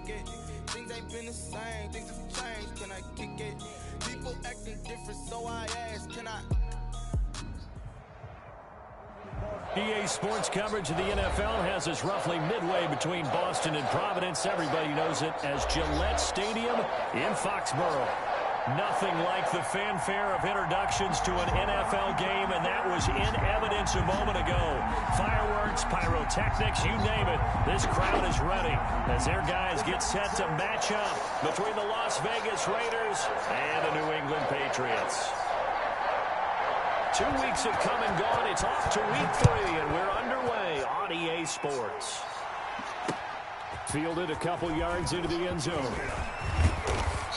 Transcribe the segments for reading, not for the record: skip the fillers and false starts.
kick it? Things ain't been the same, things have changed, can I kick it? People acting different, so I ask, can I? EA Sports coverage of the NFL has us roughly midway between Boston and Providence. Everybody knows it as Gillette Stadium in Foxborough. Nothing like the fanfare of introductions to an NFL game, and that was in evidence a moment ago. Fireworks, pyrotechnics, you name it. This crowd is ready as their guys get set to match up between the Las Vegas Raiders and the New England Patriots. 2 weeks have come and gone. It's off to week 3, and we're underway on EA Sports. Fielded a couple yards into the end zone.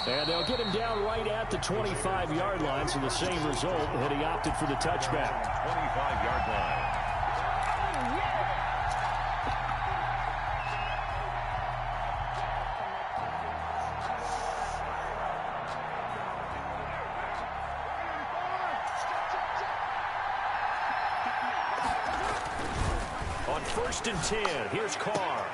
And they'll get him down right at the 25-yard line, so the same result had he opted for the touchback. 25-yard line. On 1st and 10, here's Carr.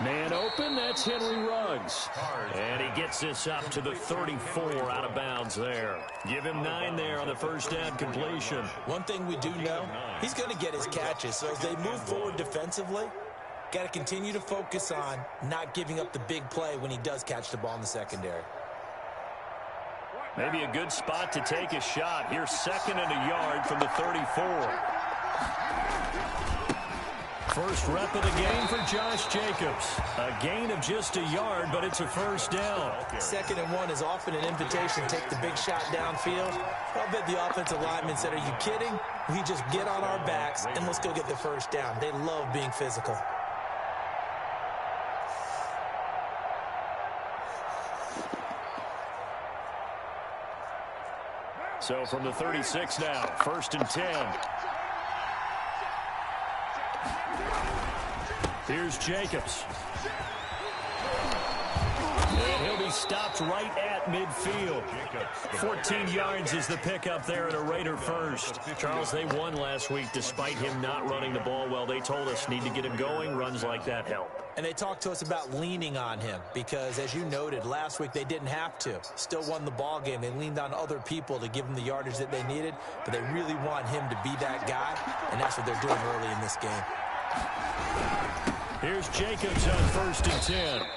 Man open, that's Henry Ruggs. And he gets this up to the 34 out of bounds there. Give him 9 there on the first down completion. One thing we do know, he's going to get his catches. So as they move forward defensively, got to continue to focus on not giving up the big play when he does catch the ball in the secondary. Maybe a good spot to take a shot. Here's 2nd and a yard from the 34. First rep of the game for Josh Jacobs. A gain of just a yard, but it's a first down. 2nd and 1 is often an invitation to take the big shot downfield. I'll bet the offensive lineman said, are you kidding? We just get on our backs and let's go get the first down. They love being physical. So from the 36 now, 1st and 10. Here's Jacobs. And he'll be stopped right at midfield. 14 yards is the pickup there at a Raider first. Charles, they won last week despite him not running the ball well. They told us need to get him going. Runs like that help. And they talked to us about leaning on him because, as you noted, last week they didn't have to. Still won the ball game. They leaned on other people to give them the yardage that they needed, but they really want him to be that guy, and that's what they're doing early in this game. Here's Jacobs on 1st and 10.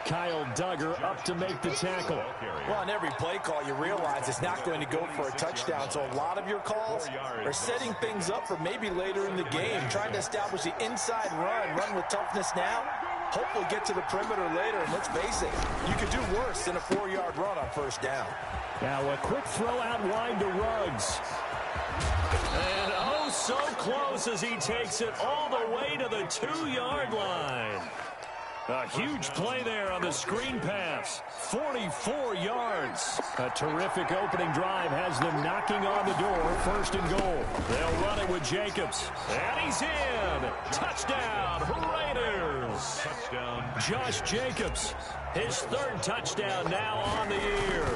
Kyle Duggar up to make the tackle. Well, on every play call, you realize it's not going to go for a touchdown. So a lot of your calls are setting things up for maybe later in the game, trying to establish the inside run with toughness now. Hopefully get to the perimeter later. And let's face it, you could do worse than a 4-yard run on first down. Now a quick throw out wide to Ruggs. And oh, so close as he takes it all the way to the 2-yard line. A huge play there on the screen pass. 44 yards. A terrific opening drive has them knocking on the door. 1st and goal. They'll run it with Jacobs. And he's in. Touchdown, Raiders. Touchdown. Josh Jacobs, his 3rd touchdown now on the year.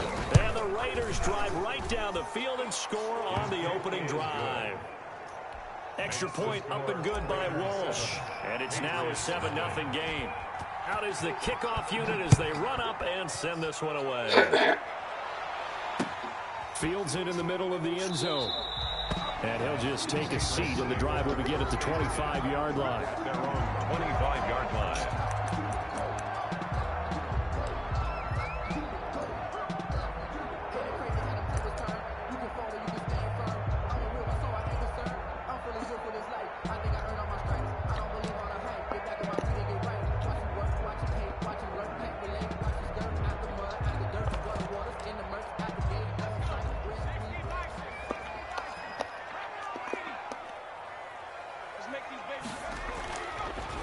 And the Raiders drive right down the field and score on the opening drive. Extra point up and good by Walsh. And it's now a 7-0 game. Out is the kickoff unit as they run up and send this one away. Fields it in the middle of the end zone. And he'll just take a seat, and the drive will begin at the 25-yard line. 25-yard line.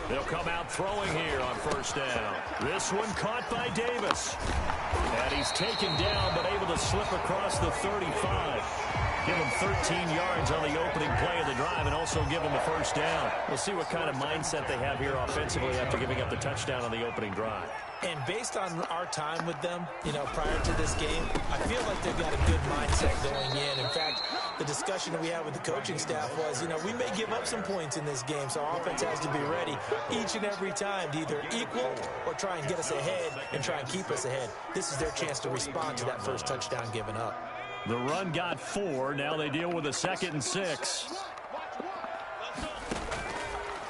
They'll come out throwing here on 1st down. This one caught by Davis. And he's taken down but able to slip across the 35. Give him 13 yards on the opening play of the drive and also give him a 1st down. We'll see what kind of mindset they have here offensively after giving up the touchdown on the opening drive. And based on our time with them, prior to this game, I feel like they've got a good mindset going in. In fact, the discussion that we had with the coaching staff was, we may give up some points in this game, so our offense has to be ready each and every time to either equal or try and get us ahead and try and keep us ahead. This is their chance to respond to that first touchdown given up. The run got 4. Now they deal with a 2nd and 6.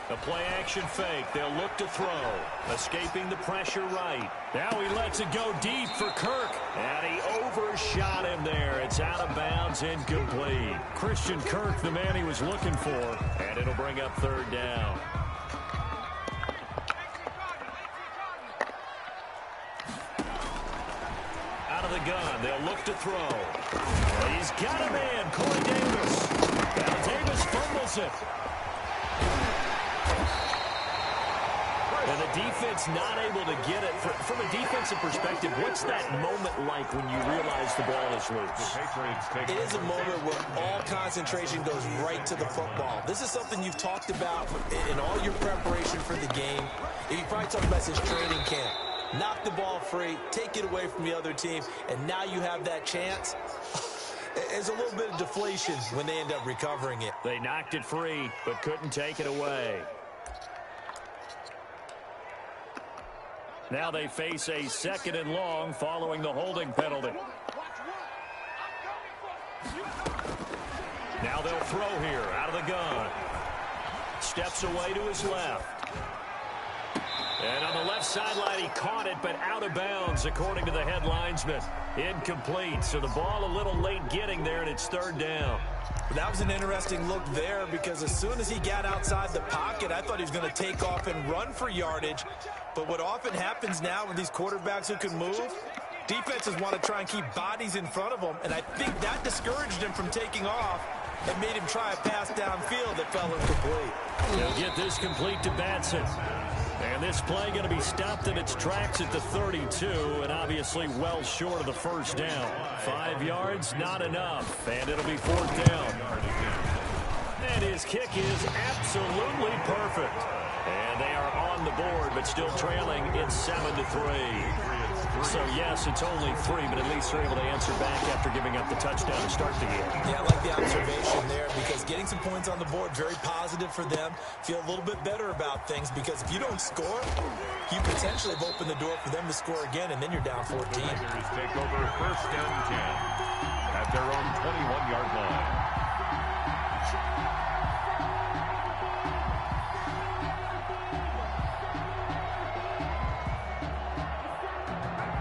A play-action fake. They'll look to throw. Escaping the pressure right. Now he lets it go deep for Kirk. And he overshot him there. It's out of bounds, incomplete. Christian Kirk, the man he was looking for. And it'll bring up 3rd down. Out of the gun. They'll look to throw. He's got a man. Corey Davis. Now Davis fumbles it. And the defense not able to get it. From a defensive perspective, what's that moment like when you realize the ball is loose? It is a moment where all concentration goes right to the football. This is something you've talked about in all your preparation for the game. You probably talked about this training camp. Knock the ball free, take it away from the other team, and now you have that chance. There's a little bit of deflation when they end up recovering it. They knocked it free, but couldn't take it away. Now they face a 2nd and long following the holding penalty. Now they'll throw here out of the gun. Steps away to his left. And on the left sideline, he caught it, but out of bounds, according to the head linesman. Incomplete, so the ball a little late getting there, and it's 3rd down. That was an interesting look there because as soon as he got outside the pocket, I thought he was going to take off and run for yardage. But what often happens now with these quarterbacks who can move, defenses want to try and keep bodies in front of them, and I think that discouraged him from taking off and made him try a pass downfield that fell incomplete. They'll get this complete to Batson. And this play going to be stopped in its tracks at the 32, and obviously well short of the 1st down. 5 yards, not enough, and it'll be 4th down. And his kick is absolutely perfect. And they are on the board, but still trailing. It's 7-3. So, yes, it's only 3, but at least they're able to answer back after giving up the touchdown to start the game. Yeah, I like the observation there because getting some points on the board, very positive for them. Feel a little bit better about things because if you don't score, you potentially have opened the door for them to score again, and then you're down 14. Take over 1st and 10 at their own 21-yard line.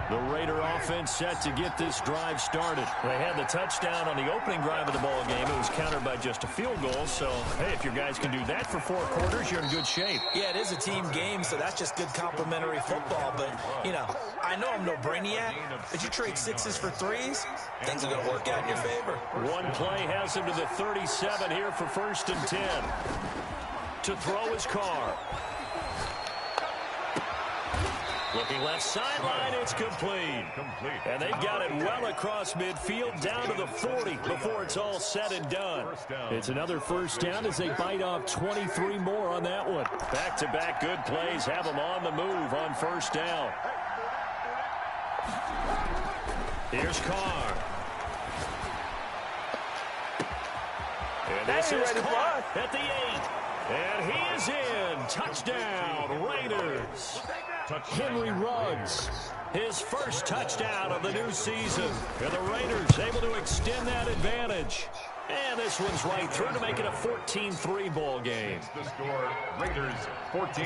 The Raider offense set to get this drive started. They had the touchdown on the opening drive of the ball game. It was countered by just a field goal. So, hey, if your guys can do that for 4 quarters, you're in good shape. Yeah, it is a team game, so that's just good complimentary football. But, you know, I know I'm no brainiac, but you trade 6s for 3s, things are going to work out in your favor. One play has him to the 37 here for 1st and 10. To throw his car. Looking left sideline, it's complete. And they've got it well across midfield down to the 40 before it's all said and done. It's another 1st down as they bite off 23 more on that one. Back-to-back good plays have them on the move on 1st down. Here's Carr. And this is caught at the 8. And he is in. Touchdown, Raiders. Henry Ruggs, his 1st touchdown of the new season. And the Raiders able to extend that advantage. And this one's right through to make it a 14-3 ball game. The score, Raiders 14,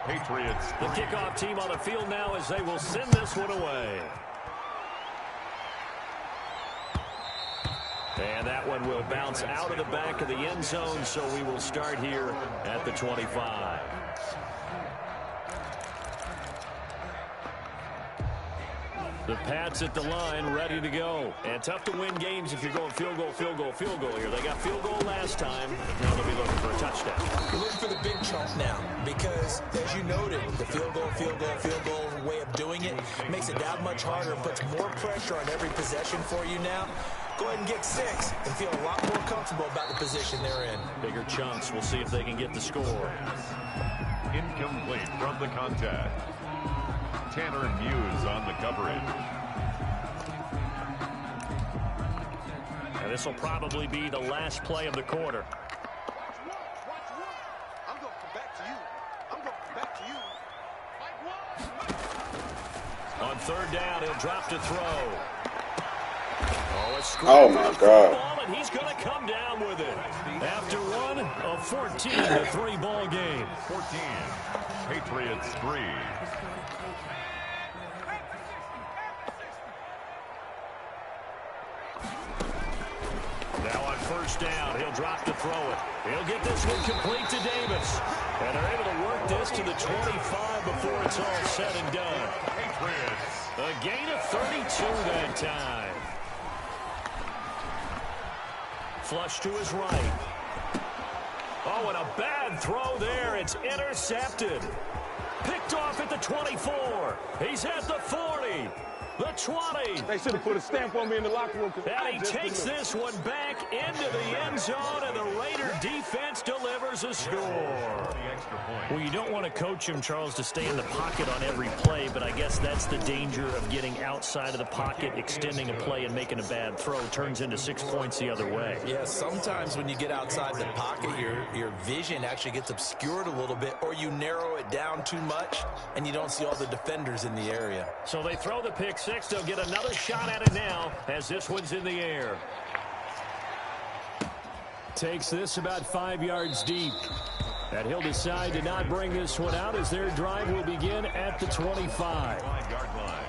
Patriots 3. The kickoff team on the field now as they will send this one away. And that one will bounce out of the back of the end zone, so we will start here at the 25. The Pats at the line, ready to go. And tough to win games if you're going field goal, field goal, field goal here. They got field goal last time. Now they'll be looking for a touchdown. You're looking for the big chunk now because, as you noted, the field goal way of doing it makes it that much harder, puts more pressure on every possession for you now. Go ahead and get 6 and feel a lot more comfortable about the position they're in. Bigger chunks. We'll see if they can get the score. Incomplete from the contact. Tanner Muse on the coverage. And this will probably be the last play of the quarter. I'm going to come back to you. I'm going to come back to you. On third down, he'll drop to throw. Oh, my God. And he's going to come down with it. After one, a 14-3 ball game. 14, Patriots 3. Now on first down, he'll drop to throw it. He'll get this one complete to Davis. And they're able to work this to the 25 before it's all said and done. Patriots. A gain of 32 that time. Flush to his right. Oh, and a bad throw there. It's intercepted. Picked off at the 24. He's at the 40. The 20. They should have put a stamp on me in the locker room. And he takes this one back into the end zone, and the Raider defense delivers a score. Well, you don't want to coach him, Charles, to stay in the pocket on every play, but I guess that's the danger of getting outside of the pocket, extending a play, and making a bad throw. Turns into 6 points the other way. Yeah, sometimes when you get outside the pocket, your vision actually gets obscured a little bit, or you narrow it down too much, and you don't see all the defenders in the area. So they throw the pick six. They'll get another shot at it now as this one's in the air. Takes this about 5 yards deep. And he'll decide to not bring this one out as their drive will begin at the 25. 5-yard line.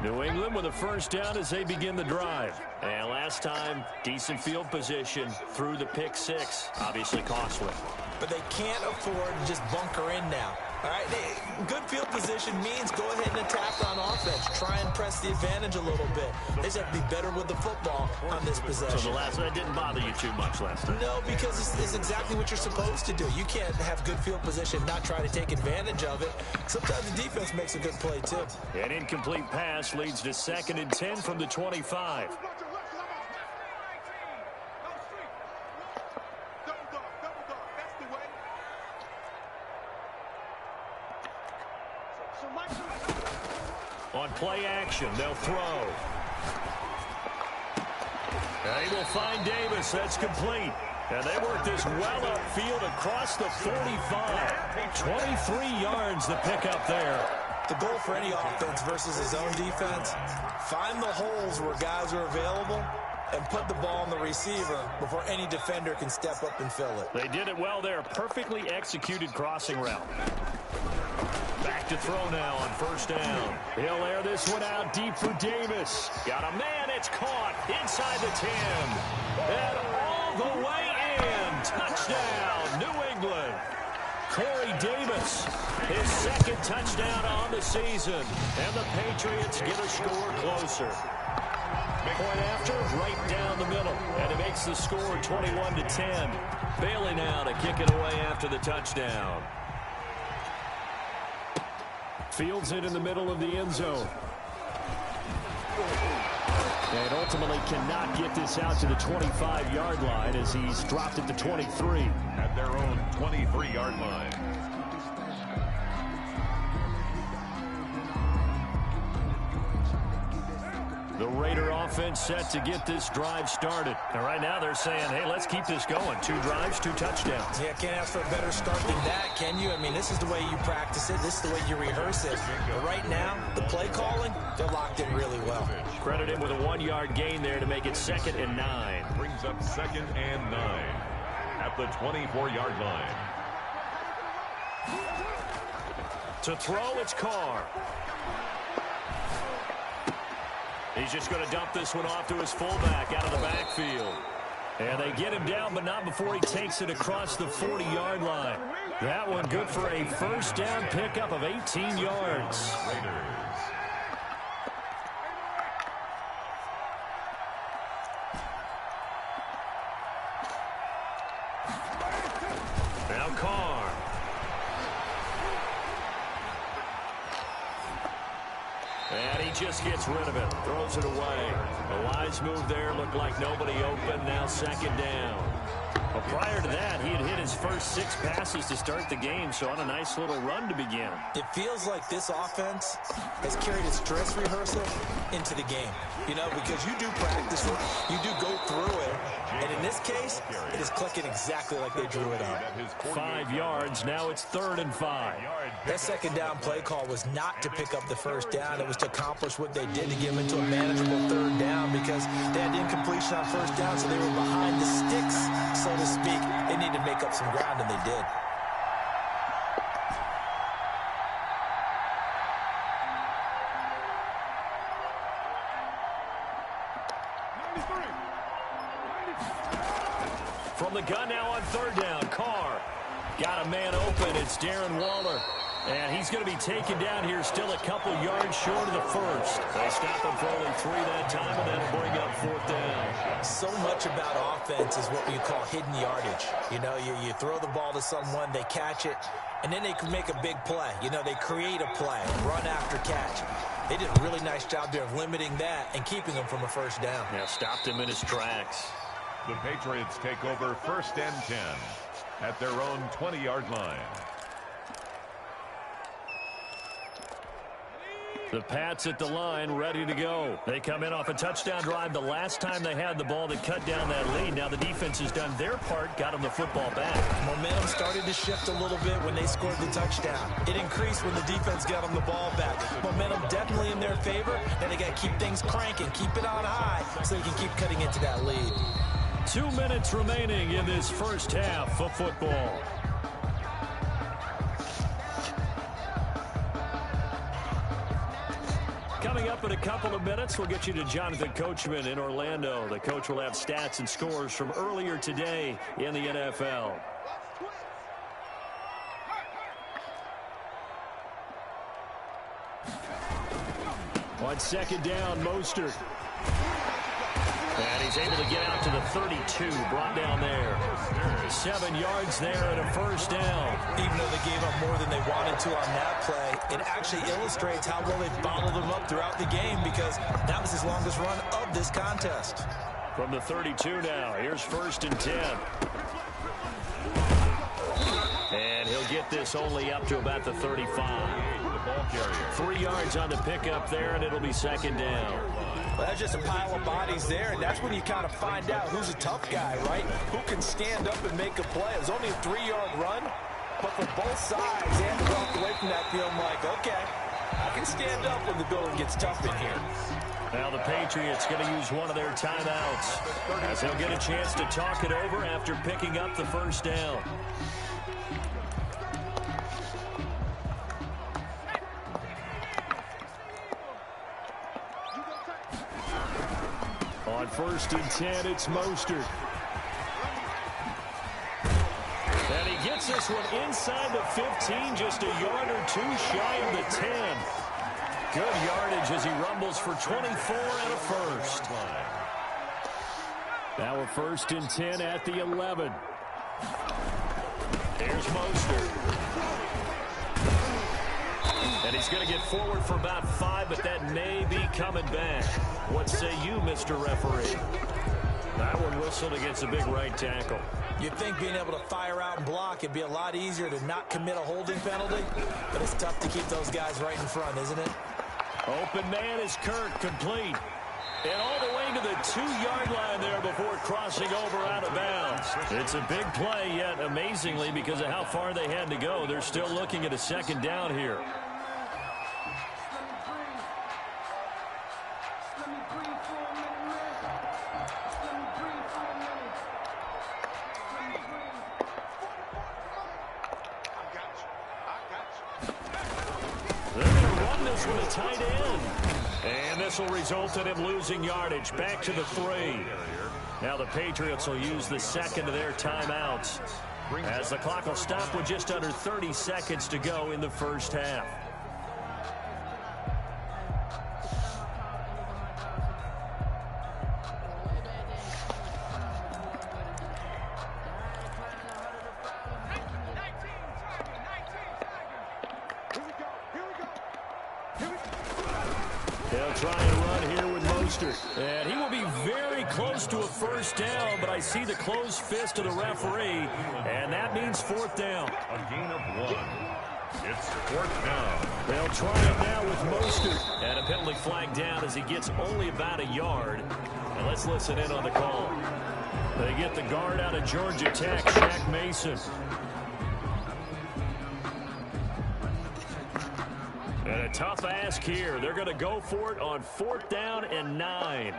New England with a first down as they begin the drive. And last time, decent field position through the pick six. Obviously costly. But they can't afford to just bunker in now. All right, good field position means go ahead and attack on offense. Try and press the advantage a little bit. They just have to be better with the football on this possession. So the last one didn't bother you too much last time? No, because it's exactly what you're supposed to do. You can't have good field position, not try to take advantage of it. Sometimes the defense makes a good play, too. An incomplete pass leads to 2nd and 10 from the 25. On play action, they'll throw. They will find Davis. That's complete. And they work this well upfield across the 45. 23 yards the pickup there. The goal for any offense versus his own defense, find the holes where guys are available and put the ball on the receiver before any defender can step up and fill it. They did it well there. Perfectly executed crossing route. Back to throw now on first down. He'll air this one out deep for Davis. Got a man. It's caught inside the 10. And all the way in. Touchdown, New England. Corey Davis, his 2nd touchdown on the season. And the Patriots get a score closer. Point after, right down the middle. And it makes the score 21-10. Bailey now to kick it away after the touchdown. Fields it in the middle of the end zone. And ultimately cannot get this out to the 25-yard line as he's dropped at the 23. At their own 23-yard line. The Raider offense set to get this drive started. And right now they're saying, hey, let's keep this going. 2 drives, 2 touchdowns. Yeah, can't ask for a better start than that, can you? I mean, this is the way you practice it. This is the way you rehearse it. But right now, the play calling, they're locked in really well. Credit him with a 1-yard gain there to make it 2nd and 9. Brings up 2nd and 9 at the 24-yard line. To throw, it's Carr. He's just going to dump this one off to his fullback out of the backfield. And they get him down, but not before he takes it across the 40-yard line. That one good for a first down pickup of 18 yards. Raiders. Now Carr. And he just gets rid of it. Throws it away. A wise move there. Looked like nobody open. Now 2nd down. Well, prior to that, he had hit his first 6 passes to start the game, so on a nice little run to begin. It feels like this offense has carried its dress rehearsal into the game. You know, because you do practice it, you do go through it, and in this case, it is clicking exactly like they drew it up. 5 yards, now it's 3rd and 5. That second down play call was not to pick up the first down. It was to accomplish what they did, to get them into a manageable 3rd down, because they had incompletion on first down, so they were behind the sticks, so to speak. They needed to make up some ground, and they did. From the gun now on 3rd down, Carr got a man open. It's Darren Waller. And he's going to be taken down here, still a couple yards short of the first. They stop him for only 3 that time, and that'll bring up 4th down. So much about offense is what you call hidden yardage. You know, you throw the ball to someone, they catch it, and then they can make a big play. You know, they create a play, run after catch. They did a really nice job there of limiting that and keeping him from a first down. Yeah, stopped him in his tracks. The Patriots take over 1st and 10 at their own 20-yard line. The Pats at the line, ready to go. They come in off a touchdown drive the last time they had the ball that cut down that lead. Now the defense has done their part, got them the football back. Momentum started to shift a little bit when they scored the touchdown. It increased when the defense got them the ball back. Momentum definitely in their favor. Now they got to keep things cranking, keep it on high, so they can keep cutting into that lead. 2 minutes remaining in this first half of football. Coming up in a couple of minutes, we'll get you to Jonathan Coachman in Orlando. The coach will have stats and scores from earlier today in the NFL. On 2nd down, Mostert. And he's able to get out to the 32, brought down there. 7 yards there and a first down. Even though they gave up more than they wanted to on that play, it actually illustrates how well they bottled them up throughout the game, because that was his longest run of this contest. From the 32 now, here's 1st and 10. And he'll get this only up to about the 35. 3 yards on the pickup there, and it'll be 2nd down. Well, that's just a pile of bodies there, and that's when you kind of find out who's a tough guy, right? Who can stand up and make a play. It was only a 3-yard run, but for both sides, they had to walk away from that feeling like, okay, I can stand up when the going gets tough in here. Now the Patriots going to use one of their timeouts, as they'll get a chance to talk it over after picking up the first down. On 1st and 10, it's Mostert. And he gets this one inside the 15, just a yard or 2 shy of the 10. Good yardage as he rumbles for 24 and a first. Now a 1st and 10 at the 11. Here's Mostert. And he's going to get forward for about 5, but that may be coming back. What say you, Mr. Referee? That one whistled against a big right tackle. You'd think being able to fire out and block, it'd be a lot easier to not commit a holding penalty, but it's tough to keep those guys right in front, isn't it? Open man is Kirk, complete. And all the way to the 2-yard line there before crossing over out of bounds. It's a big play, yet amazingly, because of how far they had to go, they're still looking at a 2nd down here. They're going to run this with a tight end. And this will result in him losing yardage. Back to the 3. Now the Patriots will use the 2nd of their timeouts, as the clock will stop with just under 30 seconds to go in the first half. They'll try and run here with Mostert. And he will be very close to a first down, but I see the closed fist of the referee, and that means fourth down. A gain of 1. It's fourth down. They'll try it now with Mostert. And a penalty flag down as he gets only about a yard. And let's listen in on the call. They get the guard out of Georgia Tech, Shaq Mason. And a tough ask here. They're going to go for it on fourth down and 9.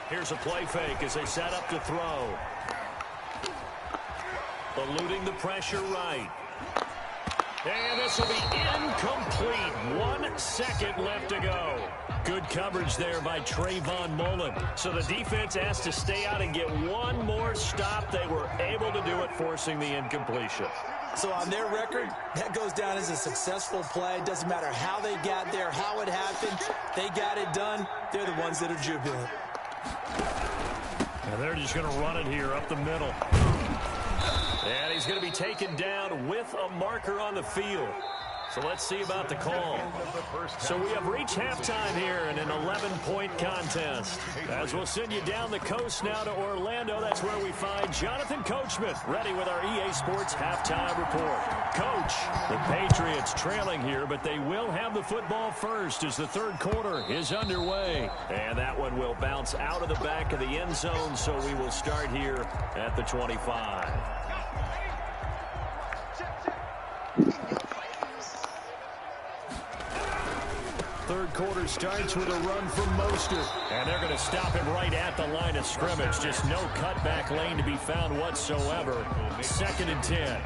Here's a play fake as they set up to throw. Eluding the pressure right. And this will be incomplete. 1 second left to go. Good coverage there by Trayvon Mullen. So the defense has to stay out and get one more stop. They were able to do it, forcing the incompletion. So on their record, that goes down as a successful play. It doesn't matter how they got there, how it happened. They got it done. They're the ones that are jubilant. And they're just going to run it here up the middle. And he's going to be taken down with a marker on the field. So let's see about the call. So we have reached halftime here in an 11-point contest. As we'll send you down the coast now to Orlando, that's where we find Jonathan Coachman, ready with our EA Sports halftime report. Coach, the Patriots trailing here, but they will have the football first as the third quarter is underway. And that one will bounce out of the back of the end zone, so we will start here at the 25. Third quarter starts with a run from Mostert. And they're going to stop him right at the line of scrimmage. Just no cutback lane to be found whatsoever. 2nd and 10.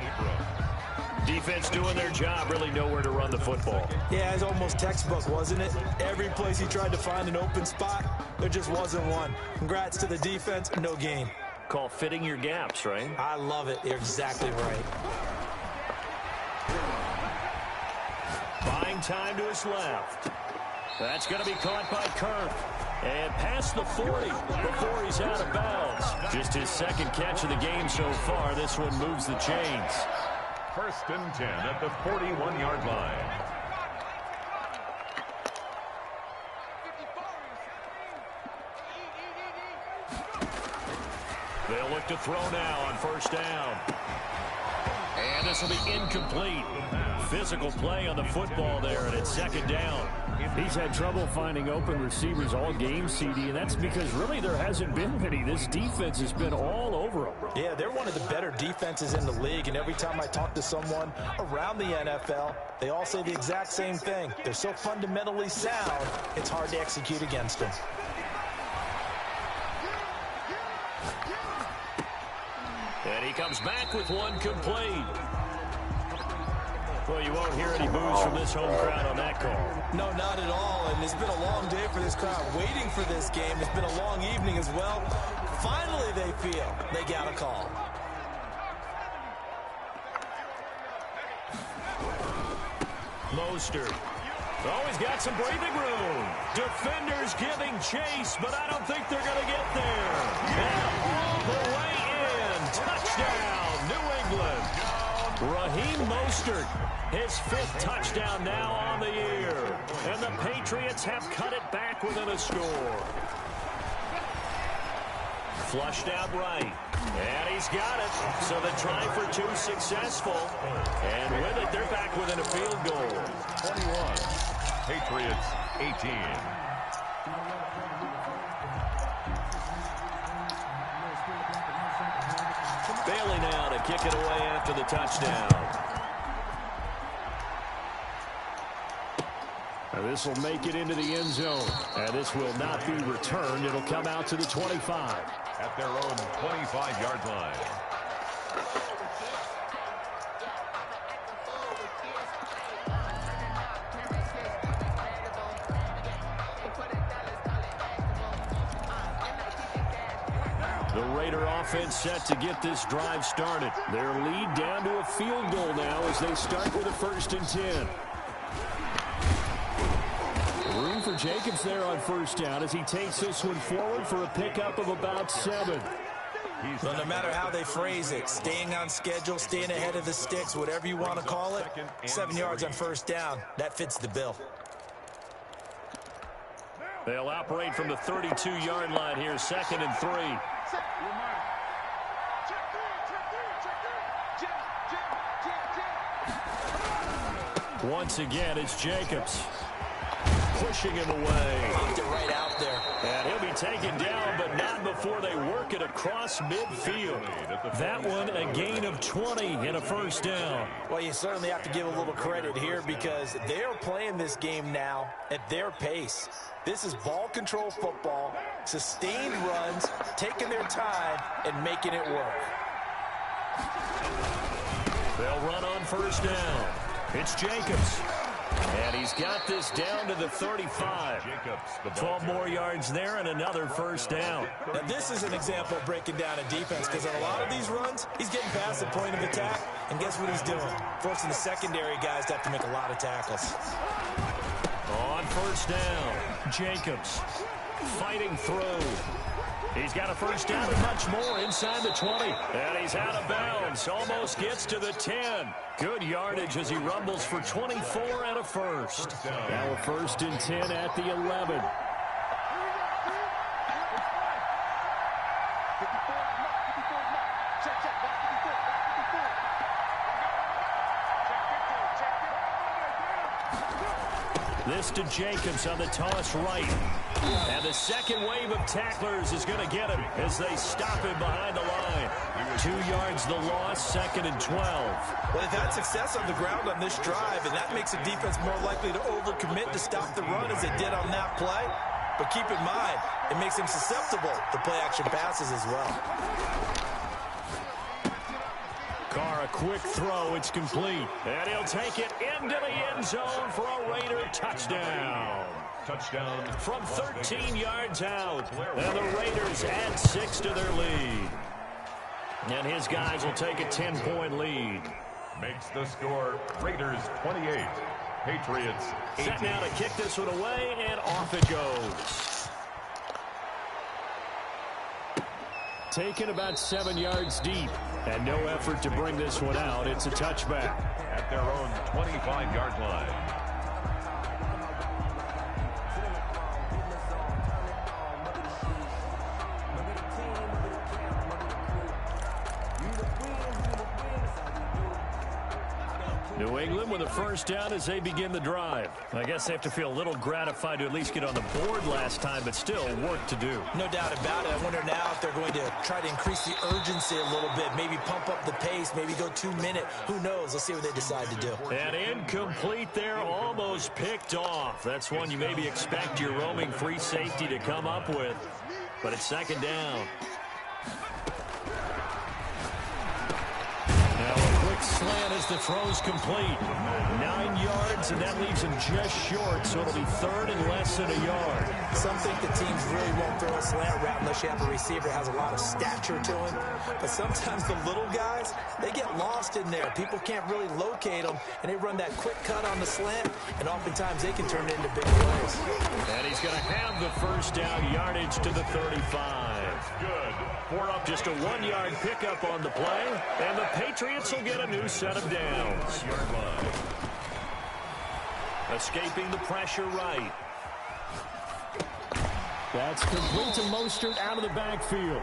Defense doing their job, really nowhere to run the football. Yeah, it's almost textbook, wasn't it? Every place he tried to find an open spot, there just wasn't one. Congrats to the defense, no gain. Call fitting your gaps, right? I love it. You're exactly right. Buying time to his left. That's going to be caught by Kirk. And past the 40 before he's out of bounds. Just his second catch of the game so far. This one moves the chains. 1st and 10 at the 41-yard line. They'll look to throw now on first down. And this will be incomplete. Physical play on the football there, and it's 2nd down. He's had trouble finding open receivers all game, CD, and that's because really there hasn't been many. This defense has been all over them. Yeah, they're one of the better defenses in the league, and every time I talk to someone around the NFL, they all say the exact same thing. They're so fundamentally sound, it's hard to execute against them. And he comes back with one complete. Well, you won't hear any boos from this home crowd on that call. No, not at all. And it's been a long day for this crowd waiting for this game. It's been a long evening as well. Finally, they feel they got a call. Mostert. Oh, he's got some breathing room. Defenders giving chase, but I don't think they're going to get there. And all the way in. Touchdown, New England. Raheem Mostert, his 5th touchdown now on the year. And the Patriots have cut it back within a score. Flushed out right. And he's got it. So the try for 2 successful. And with it, they're back within a field goal. 21. Patriots 18. Bailey now to kick it away after the touchdown. And this will make it into the end zone. And this will not be returned. It'll come out to the 25. At their own 25-yard line. The Raider offense set to get this drive started. Their lead down to a field goal now as they start with a 1st and 10. Room for Jacobs there on first down as he takes this one forward for a pickup of about 7. Well, no matter how they phrase it, staying on schedule, staying ahead of the sticks, whatever you want to call it, 7 yards on first down, that fits the bill. They'll operate from the 32-yard line here, 2nd and 3. Once again, it's Jacobs. Pushing him away. Popped it right out there. And he'll be taken down, but not before they work it across midfield. That one, a gain of 20 and a first down. Well, you certainly have to give a little credit here because they are playing this game now at their pace. This is ball control football, sustained runs, taking their time, and making it work. They'll run on first down. It's Jacobs. And he's got this down to the 35. 12 more yards there and another first down. Now, this is an example of breaking down a defense because on a lot of these runs, he's getting past the point of attack, and guess what he's doing? Forcing the secondary guys to have to make a lot of tackles. On first down, Jacobs fighting through. He's got a first down and much more inside the 20. And he's out of bounds. Almost gets to the 10. Good yardage as he rumbles for 24 and a first. Now a 1st and 10 at the 11. This to Jacobs on the toss right. And the second wave of tacklers is going to get him as they stop him behind the line. 2 yards the loss, 2nd and 12. Well, they've had success on the ground on this drive, and that makes the defense more likely to overcommit to stop the run as they did on that play. But keep in mind, it makes them susceptible to play-action passes as well. Carr, a quick throw. It's complete. And he'll take it into the end zone for a Raider touchdown. Touchdown. From 13 yards out. And the Raiders add 6 to their lead. And his guys will take a 10-point lead. Makes the score Raiders 28. Patriots 18. Set now to kick this one away, and off it goes. Taken about 7 yards deep. And no effort to bring this one out. It's a touchback. At their own 25-yard line. New England with a first down as they begin the drive. I guess they have to feel a little gratified to at least get on the board last time, but still work to do. No doubt about it. I wonder now if they're going to try to increase the urgency a little bit, maybe pump up the pace, maybe go 2-minute. Who knows? Let's see what they decide to do. And incomplete there, almost picked off. That's one you maybe expect your roaming free safety to come up with, but it's 2nd down. Slant as the throw's complete. 9 yards, and that leaves him just short, so it'll be 3rd and less than a yard. Some think the teams really won't throw a slant route unless you have a receiver that has a lot of stature to him. But sometimes the little guys, they get lost in there. People can't really locate them, and they run that quick cut on the slant, and oftentimes they can turn it into big plays. And he's going to have the first down, yardage to the 35. Good. Four up, just a 1-yard pickup on the play, and the Patriots will get a new set of downs. Escaping the pressure right. That's complete to Mostert out of the backfield.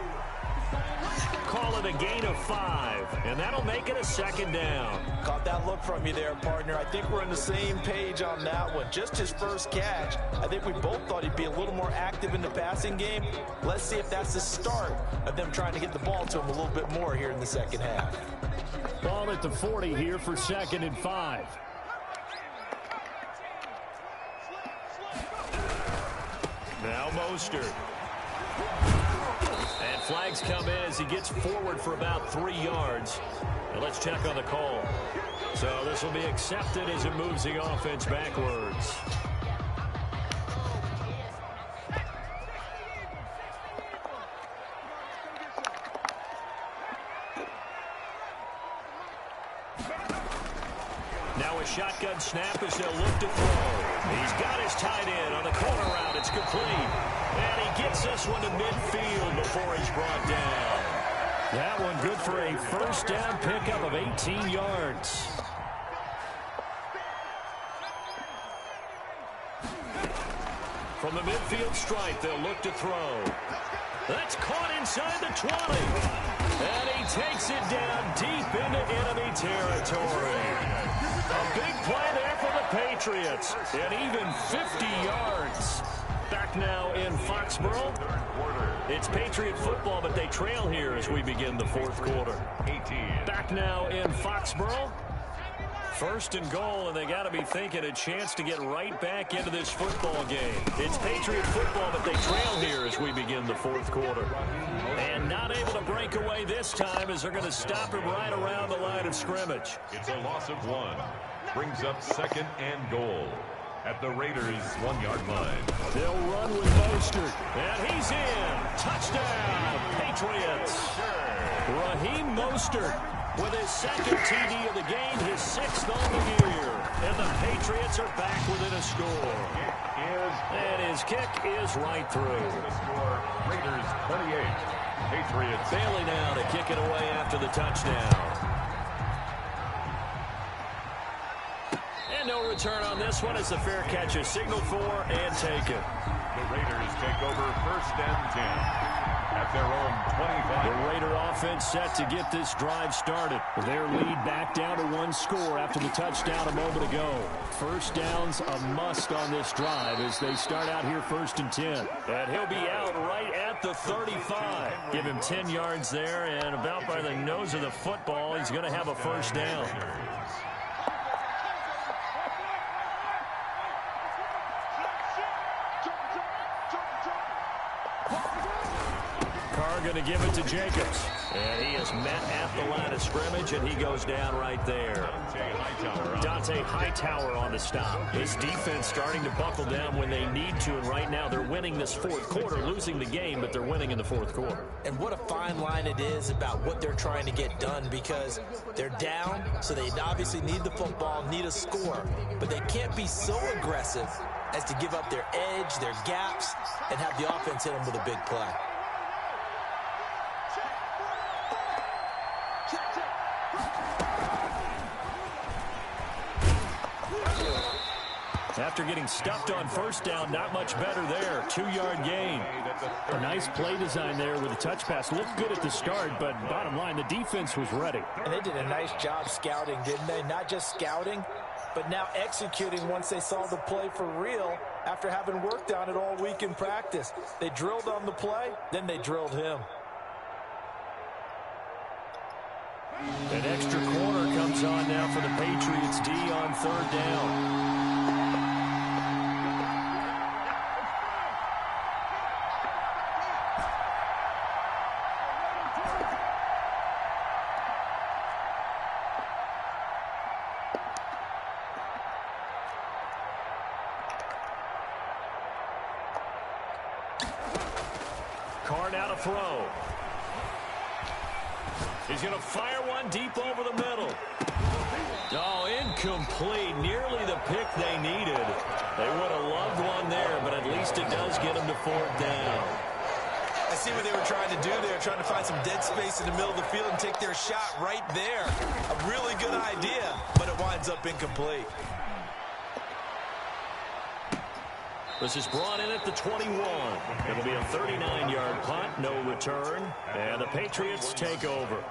Call it a gain of 5, and that'll make it a 2nd down. Caught that look from you there, partner. I think we're on the same page on that one. Just his first catch. I think we both thought he'd be a little more active in the passing game. Let's see if that's the start of them trying to get the ball to him a little bit more here in the second half. Ball at the 40 here for 2nd and 5. Now Mostert. And flags come in as he gets forward for about 3 yards. And let's check on the call. So this will be accepted as it moves the offense backwards. Now a shotgun snap as they'll look to throw. He's got his tight end on the corner route. It's complete. And he gets this one to midfield before he's brought down. That one good for a first down pickup of 18 yards. From the midfield stripe, they'll look to throw. That's caught inside the 20. And he takes it down deep into enemy territory. A big play there for the Patriots. And even 50 yards. Back now in Foxborough. It's Patriot football, but they trail here as we begin the fourth quarter. Back now in Foxborough. First and goal, and they got to be thinking a chance to get right back into this football game. It's Patriot football, but they trail here as we begin the fourth quarter. And not able to break away this time as they're going to stop him right around the line of scrimmage. It's a loss of 1. Brings up second and goal at the Raiders' 1-yard line. They'll run with Mostert, and he's in. Touchdown, Patriots. Raheem Mostert with his second TD of the game, his 6th on the year. And the Patriots are back within a score. And his kick is right through. The score, Raiders 28. Patriots. Bailey now to kick it away after the touchdown. And no return on this one as the fair catch is signaled for and taken. The Raiders take over first and 10. At their own 25. The Raider offense set to get this drive started. Their lead back down to 1 score after the touchdown a moment ago. First down's a must on this drive as they start out here first and 10. And he'll be out right at the 35. Give him 10 yards there, and about by the nose of the football, he's going to have a first down. Going to give it to Jacobs. And he is met at the line of scrimmage, and he goes down right there. Dante Hightower on the stop. This defense starting to buckle down when they need to, and right now they're winning this fourth quarter, losing the game, but they're winning in the fourth quarter. And what a fine line it is about what they're trying to get done, because they're down, so they obviously need the football, need a score, but they can't be so aggressive as to give up their edge, their gaps, and have the offense hit them with a big play. After getting stuffed on first down, not much better there. 2-yard gain. A nice play design there with a touch pass. Looked good at the start, but bottom line, the defense was ready. And they did a nice job scouting, didn't they? Not just scouting, but now executing once they saw the play for real after having worked on it all week in practice. They drilled on the play, then they drilled him. An extra corner comes on now for the Patriots D on third down. Carr now to throw. He's going to fire one deep over the middle. Oh, incomplete. Nearly the pick they needed. They would have loved one there, but at least it does get them to fourth down. I see what they were trying to do there, trying to find some dead space in the middle of the field and take their shot right there. A really good idea, but it winds up incomplete. This is brought in at the 21. It'll be a 39-yard punt, no return, and the Patriots take over.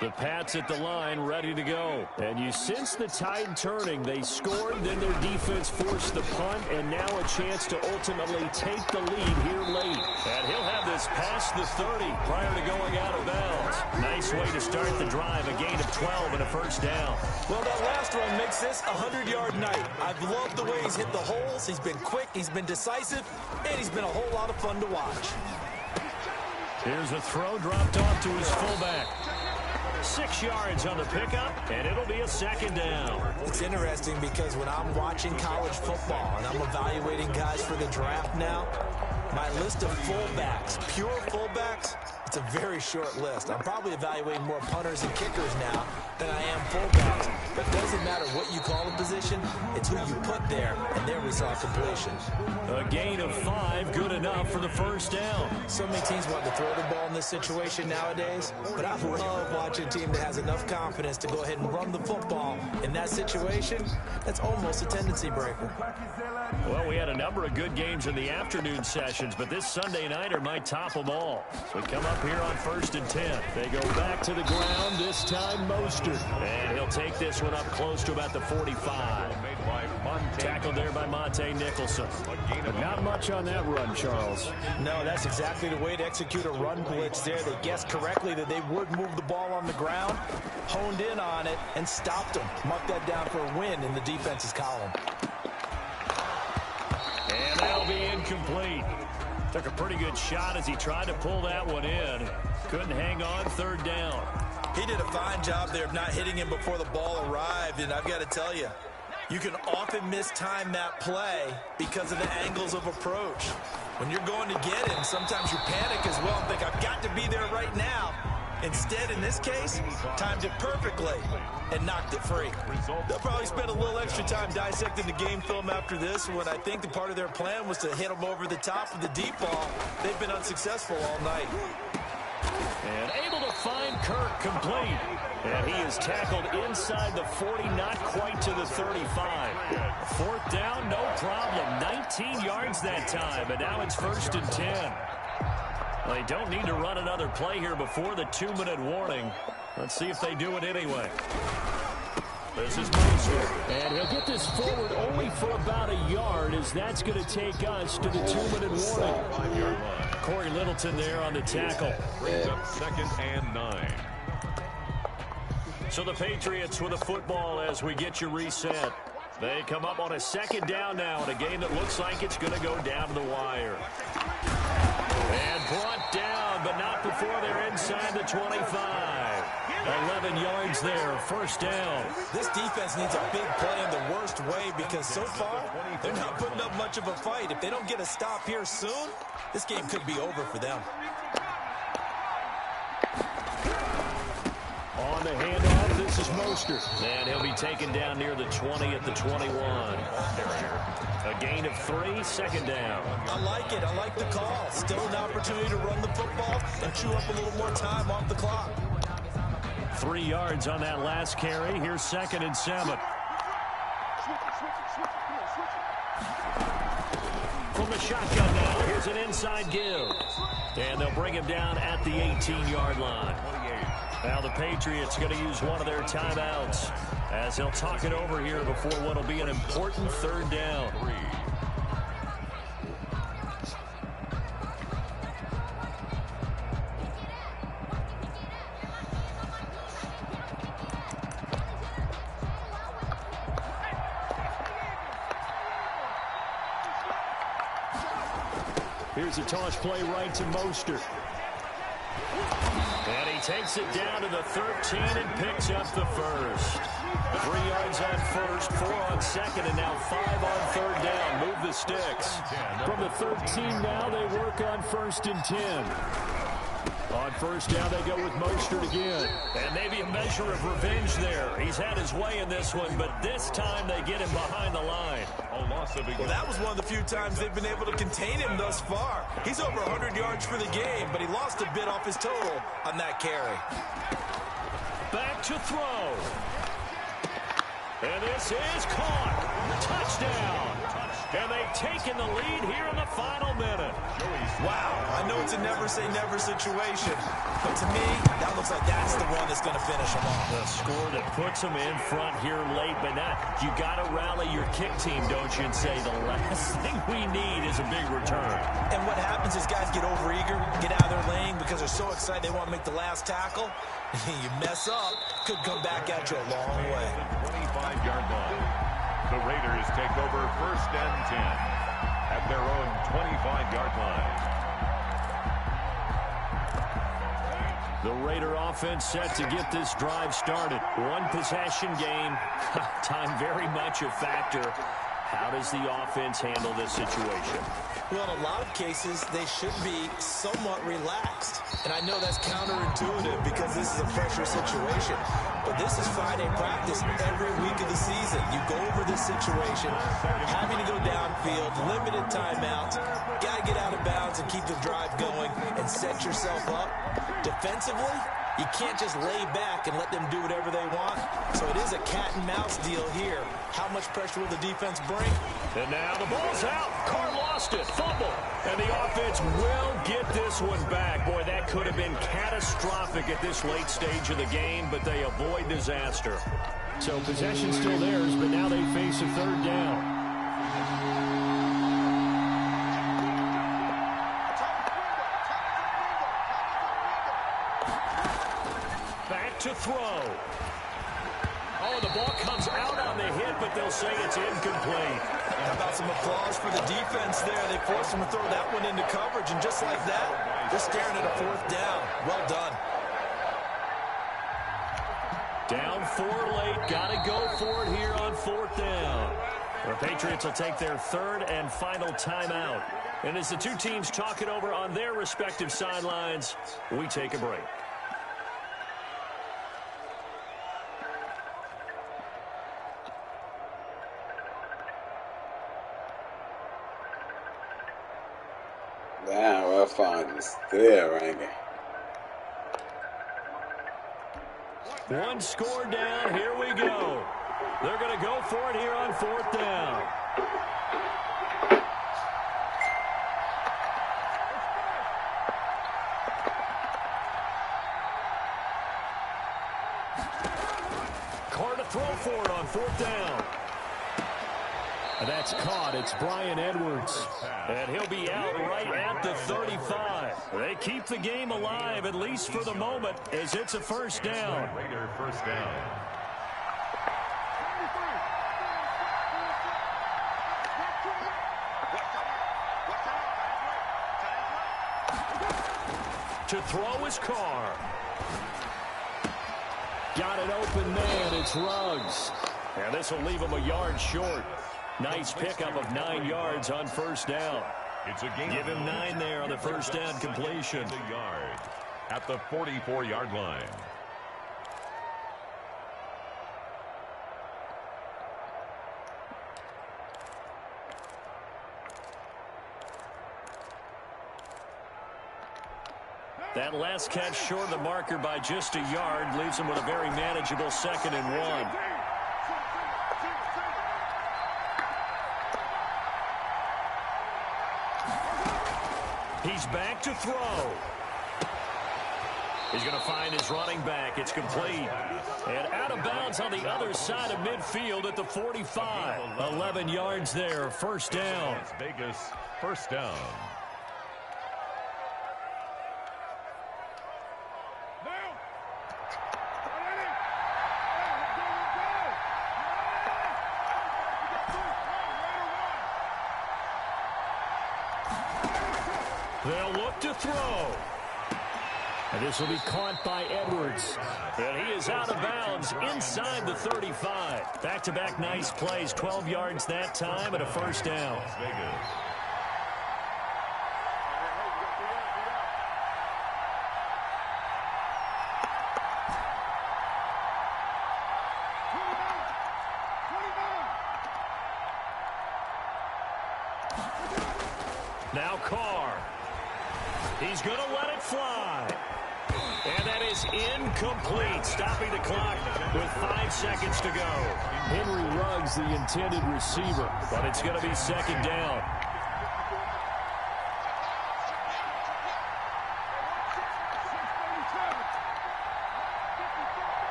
The Pats at the line, ready to go. And you sense the tide turning. They scored, then their defense forced the punt, and now a chance to ultimately take the lead here late. And he'll have this past the 30 prior to going out of bounds. Nice way to start the drive, a gain of 12 and a first down. Well, that last one makes this a 100-yard night. I've loved the way he's hit the holes. He's been quick, he's been decisive, and he's been a whole lot of fun to watch. Here's a throw dropped off to his fullback. 6 yards on the pickup, and it'll be a second down. It's interesting because when I'm watching college football and I'm evaluating guys for the draft now, my list of fullbacks, pure fullbacks, It's a very short list. I'm probably evaluating more punters and kickers now than I am fullbacks. But it doesn't matter what you call a position, it's who you put there, and there we saw completion. A gain of 5, good enough for the first down. So many teams want to throw the ball in this situation nowadays, but I love watching a team that has enough confidence to go ahead and run the football. In that situation, that's almost a tendency breaker. Well, we had a number of good games in the afternoon sessions, but this Sunday nighter might top them all. So we come up here on 1st and 10. They go back to the ground, this time Mostert. And he'll take this one up close to about the 45. Tackled there by Monte Nicholson. But not much on that run, Charles. No, that's exactly the way to execute a run blitz there. They guessed correctly that they would move the ball on the ground, honed in on it, and stopped them. Mark that down for a win in the defense's column. And that'll be incomplete. Took a pretty good shot as he tried to pull that one in. Couldn't hang on, 3rd down. He did a fine job there of not hitting him before the ball arrived, and I've got to tell you, you can often mistime that play because of the angles of approach. When you're going to get him, sometimes you panic as well and think, I've got to be there right now. Instead, in this case, timed it perfectly and knocked it free. They'll probably spend a little extra time dissecting the game film after this, when I think the part of their plan was to hit him over the top of the deep ball. They've been unsuccessful all night. And able to find Kirk complete. And he is tackled inside the 40, not quite to the 35. 4th down, no problem. 19 yards that time, and now it's 1st and 10. Well, they don't need to run another play here before the 2-minute warning. Let's see if they do it anyway. This is Mostert. And he'll get this forward only for about a yard, as that's going to take us to the 2-minute warning. 5-yard line. Corey Littleton there on the tackle. Brings up 2nd and 9. So the Patriots with a football as we get you reset. They come up on a 2nd down now in a game that looks like it's going to go down to the wire. And brought down, but not before they're inside the 25. 11 yards there, 1st down. This defense needs a big play in the worst way, because so far, they're not putting up much of a fight. If they don't get a stop here soon, this game could be over for them. On the handoff, this is Mostert. And he'll be taken down near the 20 at the 21. A gain of 3, 2nd down. I like it. I like the call. Still an opportunity to run the football and chew up a little more time off the clock. 3 yards on that last carry. Here's 2nd and 7. From the shotgun now, here's an inside give. And they'll bring him down at the 18-yard line. Now the Patriots going to use one of their timeouts as they'll talk it over here before what will be an important 3rd down. Here's a toss play right to Mostert. And he takes it down to the 13 and picks up the 1st. 3 yards on 1st, 4 on 2nd, and now 5 on 3rd down. Move the sticks. From the 13 now, they work on 1st and 10. On 1st down, they go with Mostert again. And maybe a measure of revenge there. He's had his way in this one, but this time they get him behind the line. Well, that was one of the few times they've been able to contain him thus far. He's over 100 yards for the game, but he lost a bit off his total on that carry. Back to throw. And this is caught. Touchdown. And they've taken the lead here in the final minute. Wow, I know it's a never-say-never situation, but to me, that looks like that's the one that's going to finish them off. The score that puts them in front here late, but not. You got to rally your kick team, don't you, and say the last thing we need is a big return. And what happens is guys get overeager, get out of their lane because they're so excited they want to make the last tackle. You mess up, could come back at you a long way. 25-yard line. The Raiders take over 1st and 10 at their own 25-yard line. The Raider offense set to get this drive started. One possession game. Time very much a factor. How does the offense handle this situation? Well, in a lot of cases, they should be somewhat relaxed. And I know that's counterintuitive because this is a pressure situation. But this is Friday practice every week of the season. You go over this situation, having to go downfield, limited timeouts, got to get out of bounds and keep the drive going and set yourself up. Defensively, you can't just lay back and let them do whatever they want. So it is a cat and mouse deal here. How much pressure will the defense bring? And now the ball's out. Carr lost it. Fumble. And the offense will get this one back. Boy, that could have been catastrophic at this late stage of the game, but they avoid disaster. So possession still theirs, but now they face a third down. To throw. Oh, the ball comes out on the hit, but they'll say it's incomplete. How about some applause for the defense there? They forced him to throw that one into coverage, and just like that, they're staring at a fourth down. Well done. Down 4 late. Got to go for it here on fourth down. The Patriots will take their third and final timeout. And as the two teams talk it over on their respective sidelines, we take a break. Damn, rough on is still ringing. One score down. Here we go. They're going to go for it here on fourth down. Carr to throw for it on fourth down. And that's caught. It's Bryan Edwards. And he'll be out right at the 35. They keep the game alive, at least for the moment, as it's a first down. Raider first down. To throw is Carr. Got an open man. It's Ruggs. And this will leave him a yard short. Nice pickup of 9 yards on first down. It's a game. Give him 9 there on the first down completion. The yard at the 44-yard line. That last catch short of the marker by just a yard leaves him with a very manageable 2nd and 1. He's back to throw. He's going to find his running back. It's complete. And out of bounds on the other side of midfield at the 45. 11 yards there. First down. Las Vegas, first down. They'll look to throw. And this will be caught by Edwards. And he is out of bounds inside the 35. Back-to-back nice plays. 12 yards that time and a first down. Las Vegas. Now Carr. He's going to let it fly. And that is incomplete, stopping the clock with 5 seconds to go. Henry Ruggs, the intended receiver. But it's going to be second down.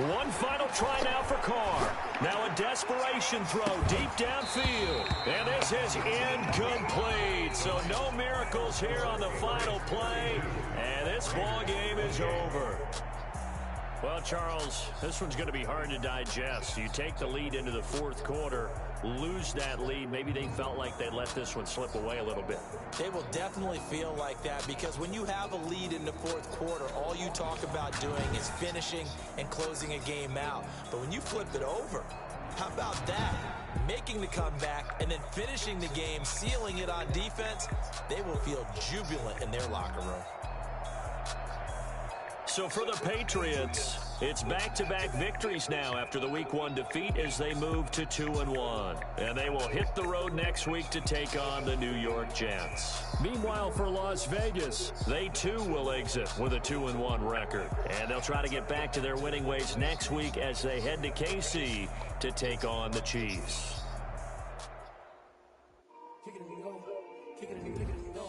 One final try now for Carr. Now a desperation throw deep downfield. And this is incomplete. So no miracles here on the final play. And this ball game is over. Well, Charles, this one's going to be hard to digest. You take the lead into the fourth quarter, lose that lead. Maybe they felt like they let this one slip away a little bit. They will definitely feel like that because when you have a lead in the fourth quarter, all you talk about doing is finishing and closing a game out. But when you flip it over, How about that? Making the comeback and then finishing the game, sealing it on defense. They will feel jubilant in their locker room. So for the Patriots, it's back-to-back victories now after the Week 1 defeat as they move to 2-1. And they will hit the road next week to take on the New York Jets. Meanwhile, for Las Vegas, they too will exit with a 2-1 record. And they'll try to get back to their winning ways next week as they head to KC to take on the Chiefs. Kick it and go.